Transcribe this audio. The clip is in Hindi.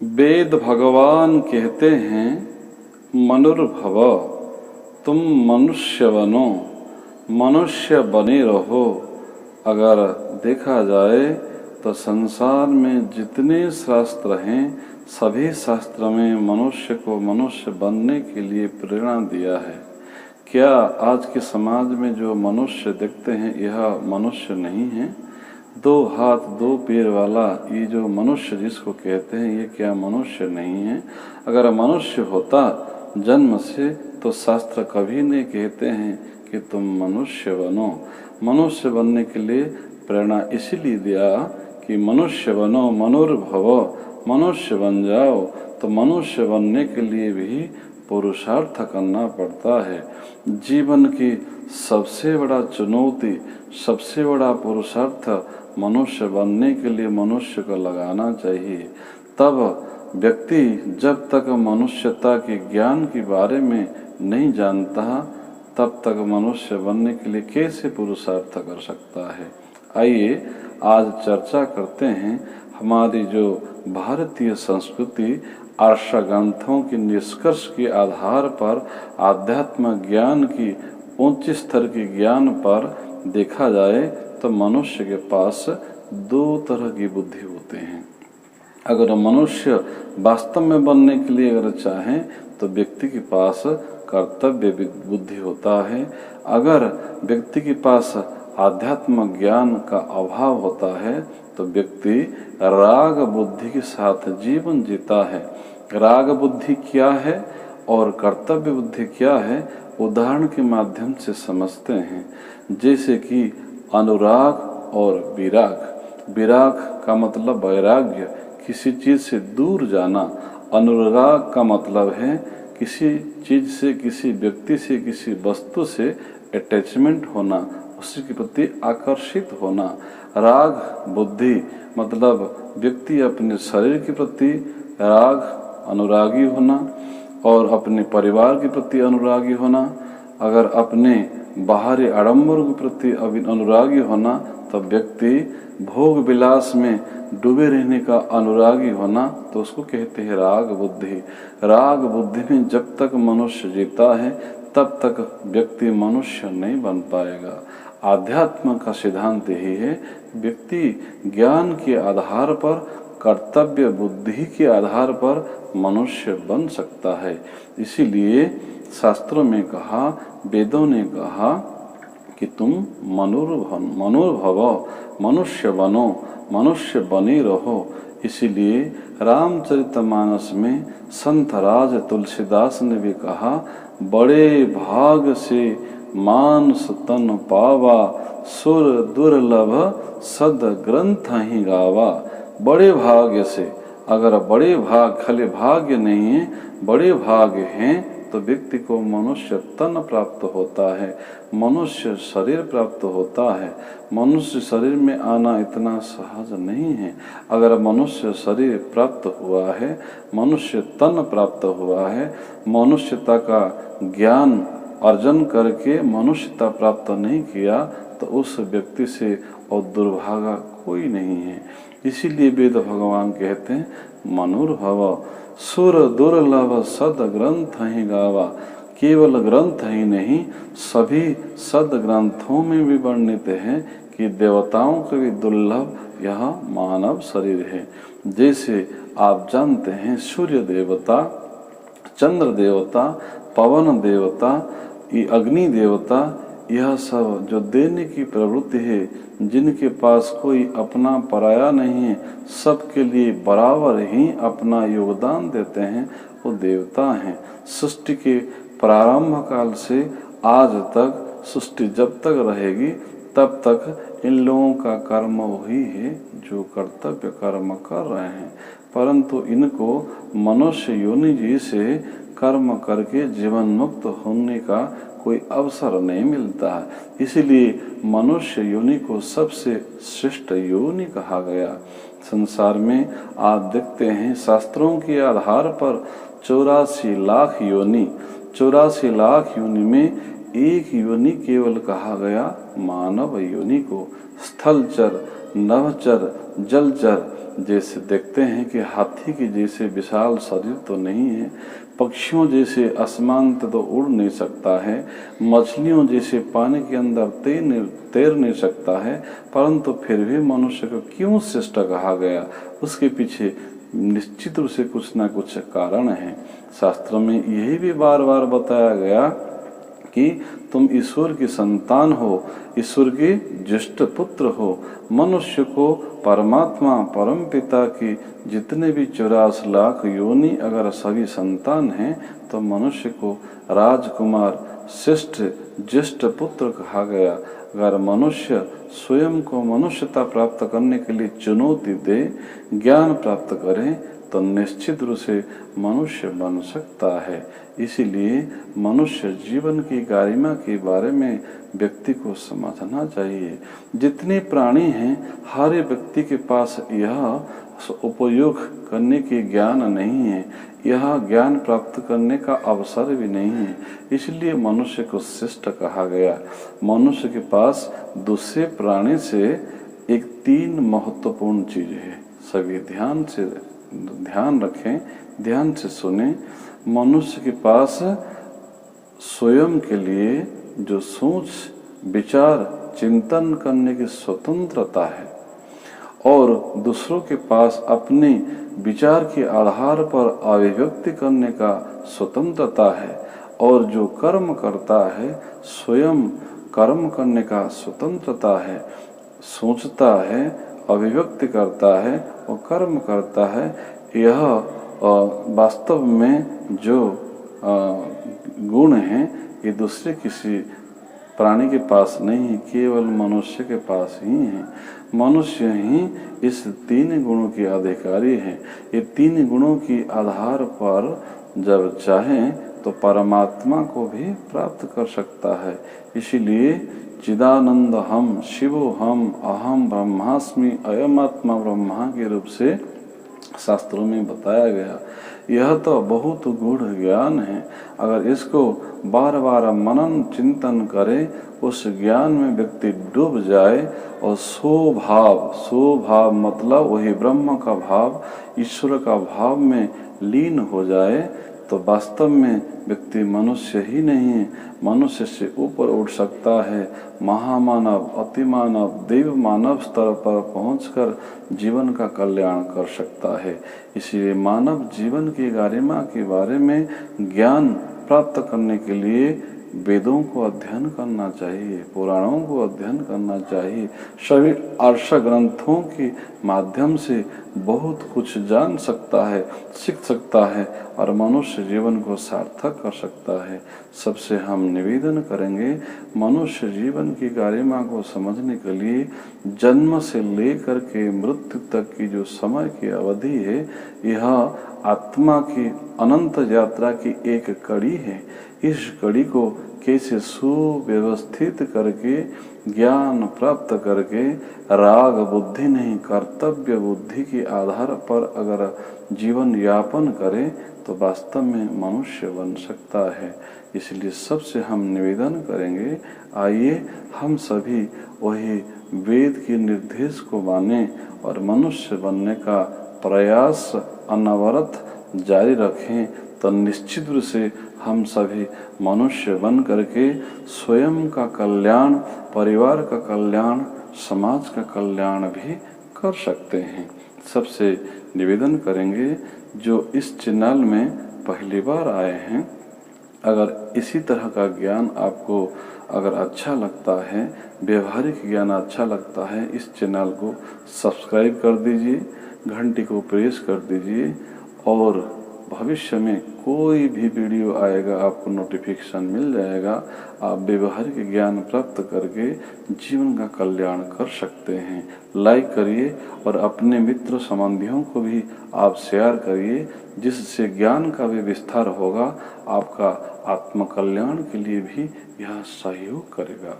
वेद भगवान कहते हैं मनुर्भव, तुम मनुष्य बनो, मनुष्य बने रहो। अगर देखा जाए तो संसार में जितने शास्त्र हैं सभी शास्त्र में मनुष्य को मनुष्य बनने के लिए प्रेरणा दिया है। क्या आज के समाज में जो मनुष्य देखते हैं यह मनुष्य नहीं है? दो हाथ दो पैर वाला ये जो मनुष्य जिसको कहते हैं ये क्या मनुष्य नहीं है? अगर मनुष्य होता जन्म से तो शास्त्र कभी नहीं कहते हैं कि तुम मनुष्य बनो। मनुष्य बनने के लिए प्रेरणा इसीलिए दिया कि मनुष्य बनो, मनुर्भव, मनुष्य बन जाओ। तो मनुष्य बनने के लिए भी पुरुषार्थ करना पड़ता है। जीवन की सबसे बड़ा चुनौती, सबसे बड़ा पुरुषार्थ मनुष्य बनने के लिए मनुष्य को लगाना चाहिए। तब व्यक्ति जब तक मनुष्यता के ज्ञान के बारे में नहीं जानता तब तक मनुष्य बनने के लिए कैसे पुरुषार्थ कर सकता है। आइए आज चर्चा करते हैं हमारी जो भारतीय संस्कृति आर्ष ग्रंथों के निष्कर्ष के आधार पर आध्यात्म ज्ञान की उच्च स्तर के ज्ञान पर देखा जाए तो मनुष्य के पास दो तरह की बुद्धि होते हैं। अगर मनुष्य वास्तव में बनने के लिए अगर चाहें तो व्यक्ति के पास कर्तव्य बुद्धि होता है। अगर व्यक्ति के पास आध्यात्म ज्ञान का अभाव होता है तो व्यक्ति राग बुद्धि के साथ जीवन जीता है। राग बुद्धि क्या है और कर्तव्य बुद्धि क्या है, उदाहरण के माध्यम से समझते हैं। जैसे कि अनुराग और विराग। विराग का मतलब वैराग्य, किसी चीज से दूर जाना। अनुराग का मतलब है किसी चीज से, किसी व्यक्ति से, किसी वस्तु से अटैचमेंट होना, उसी के प्रति आकर्षित होना। राग बुद्धि मतलब व्यक्ति अपने शरीर के प्रति राग अनुरागी होना और अपने परिवार के प्रति अनुरागी होना। अगर अपने बाहरी आडंबर के प्रति अनुरागी होना तो व्यक्ति भोग विलास में डूबे रहने का अनुरागी होना, तो उसको कहते हैं राग बुद्धि। राग बुद्धि में जब तक मनुष्य जीता है तब तक व्यक्ति मनुष्य नहीं बन पाएगा। आध्यात्म का सिद्धांत यही है, व्यक्ति ज्ञान के आधार पर, कर्तव्य बुद्धि के आधार पर मनुष्य बन सकता है। इसीलिए शास्त्रों में कहा, वेदों ने कहा कि तुम मनुर्भव, मनुष्य बनो, मनुष्य बने रहो। इसीलिए रामचरितमानस में संत राज तुलसीदास ने भी कहा, बड़े भाग से मानस तन पावा, सुर दुर्लभ सद ग्रंथ ही गावा। बड़े भाग्य से, अगर बड़े भाग, खाली भाग्य नहीं है, बड़े भाग्य हैं तो व्यक्ति को मनुष्य तन प्राप्त होता है, मनुष्य शरीर प्राप्त होता है। मनुष्य शरीर में आना इतना सहज नहीं है। अगर मनुष्य शरीर प्राप्त हुआ है, मनुष्य तन प्राप्त हुआ है, मनुष्यता का ज्ञान अर्जन करके मनुष्यता प्राप्त नहीं किया तो उस व्यक्ति से और दुर्भागा कोई नहीं है। इसीलिए वेद भगवान कहते हैं मनुर्भव, सुर दुर्लभ सद ग्रंथ ही गावा। केवल ग्रंथ ही नहीं, सभी सद ग्रंथों में भी वर्णित है कि देवताओं के भी दुर्लभ यह मानव शरीर है। जैसे आप जानते हैं सूर्य देवता, चंद्र देवता, पवन देवता, ये अग्नि देवता, यह सब जो देने की प्रवृत्ति है, जिनके पास कोई अपना पराया नहीं है, सबके लिए बराबर ही अपना योगदान देते हैं, वो देवता हैं। सृष्टि के प्रारंभ काल से आज तक, सृष्टि जब तक रहेगी तब तक इन लोगों का कर्म वही है जो कर्तव्य कर्म कर रहे हैं। परंतु इनको मनुष्य योनि जी से कर्म करके जीवन मुक्त होने का कोई अवसर नहीं मिलता है। इसीलिए मनुष्य योनि को सबसे श्रेष्ठ योनि कहा गया। संसार में आप देखते हैं शास्त्रों के आधार पर 84 लाख योनि, 84 लाख योनि में एक योनि केवल कहा गया मानव योनि को। स्थलचर, नभचर, जलचर जैसे देखते हैं कि हाथी के जैसे विशाल शरीर तो नहीं है, पक्षियों जैसे आसमान तो उड़ नहीं सकता है, मछलियों जैसे पानी के अंदर तैर नहीं सकता है, परंतु फिर भी मनुष्य को क्यों श्रेष्ठ कहा गया? उसके पीछे निश्चित रूप से कुछ ना कुछ कारण है। शास्त्रों में यही भी बार बार बताया गया कि तुम ईश्वर की संतान हो, ईश्वर के ज्येष्ठ पुत्र हो। मनुष्य को परमात्मा परम पिता की जितने भी 84 लाख योनि अगर सभी संतान हैं तो मनुष्य को राजकुमार श्रेष्ठ ज्येष्ठ पुत्र कहा गया। अगर मनुष्य स्वयं को मनुष्यता प्राप्त करने के लिए चुनौती दे, ज्ञान प्राप्त करे, तो निश्चित रूप से मनुष्य बन सकता है। इसीलिए मनुष्य जीवन की गरिमा के बारे में व्यक्ति को समझना चाहिए। जितने प्राणी हैं, हर व्यक्ति के पास यह उपयोग करने की ज्ञान नहीं है, यह ज्ञान प्राप्त करने का अवसर भी नहीं है। इसलिए मनुष्य को श्रेष्ठ कहा गया। मनुष्य के पास दूसरे प्राणी से एक 3 महत्वपूर्ण चीज है। सभी ध्यान रखें, ध्यान से सुने। मनुष्य के पास स्वयं के लिए जो सोच विचार चिंतन करने की स्वतंत्रता है और दूसरों के पास अपने विचार के आधार पर अभिव्यक्ति करने का स्वतंत्रता है, और जो कर्म करता है स्वयं कर्म करने का स्वतंत्रता है, सोचता है, अभिव्यक्ति करता है और कर्म करता है। यह वास्तव में जो गुण हैं ये दूसरे किसी प्राणी के पास नहीं है, केवल मनुष्य के पास ही है। मनुष्य ही इस 3 गुणों के अधिकारी है। ये 3 गुणों के आधार पर जब चाहें तो परमात्मा को भी प्राप्त कर सकता है। इसीलिए चिदानंद हम शिवो हम अहम ब्रह्मास्मि अयमात्मा ब्रह्मा के रूप से शास्त्रों में बताया गया। यह तो बहुत गूढ़ ज्ञान है। अगर इसको बार बार मनन चिंतन करे, उस ज्ञान में व्यक्ति डूब जाए और स्वभाव मतलब वही ब्रह्म का भाव, ईश्वर का भाव में लीन हो जाए, तो वास्तव में व्यक्ति मनुष्य ही नहीं है, मनुष्य से ऊपर उठ सकता है। महामानव, अतिमानव, देव मानव स्तर पर पहुंचकर जीवन का कल्याण कर सकता है। इसलिए मानव जीवन की गरिमा के बारे में ज्ञान प्राप्त करने के लिए वेदों को अध्ययन करना चाहिए, पुराणों को अध्ययन करना चाहिए। सभी आर्ष ग्रंथों के माध्यम से बहुत कुछ जान सकता है, सीख सकता है और मनुष्य जीवन को सार्थक कर सकता है। सबसे हम निवेदन करेंगे, मनुष्य जीवन की गरिमा को समझने के लिए जन्म से लेकर के मृत्यु तक की जो समय की अवधि है, यह आत्मा की अनंत यात्रा की एक कड़ी है। इस कड़ी को कैसे सुव्यवस्थित करके ज्ञान प्राप्त करके राग बुद्धि नहीं कर्तव्य बुद्धि के आधार पर अगर जीवन यापन करे तो वास्तव में मनुष्य बन सकता है। इसलिए सबसे हम निवेदन करेंगे, आइए हम सभी वही वेद के निर्देश को माने और मनुष्य बनने का प्रयास अनवरत जारी रखें, तो निश्चित रूप से हम सभी मनुष्य बन करके स्वयं का कल्याण, परिवार का कल्याण, समाज का कल्याण भी कर सकते हैं। सबसे निवेदन करेंगे, जो इस चैनल में पहली बार आए हैं, अगर इसी तरह का ज्ञान आपको अगर अच्छा लगता है, व्यवहारिक ज्ञान अच्छा लगता है, इस चैनल को सब्सक्राइब कर दीजिए, घंटी को प्रेस कर दीजिए और भविष्य में कोई भी वीडियो आएगा आपको नोटिफिकेशन मिल जाएगा। आप व्यवहारिक ज्ञान प्राप्त करके जीवन का कल्याण कर सकते हैं। लाइक करिए और अपने मित्र संबंधियों को भी आप शेयर करिए, जिससे ज्ञान का भी विस्तार होगा। आपका आत्म कल्याण के लिए भी यह सहयोग करेगा।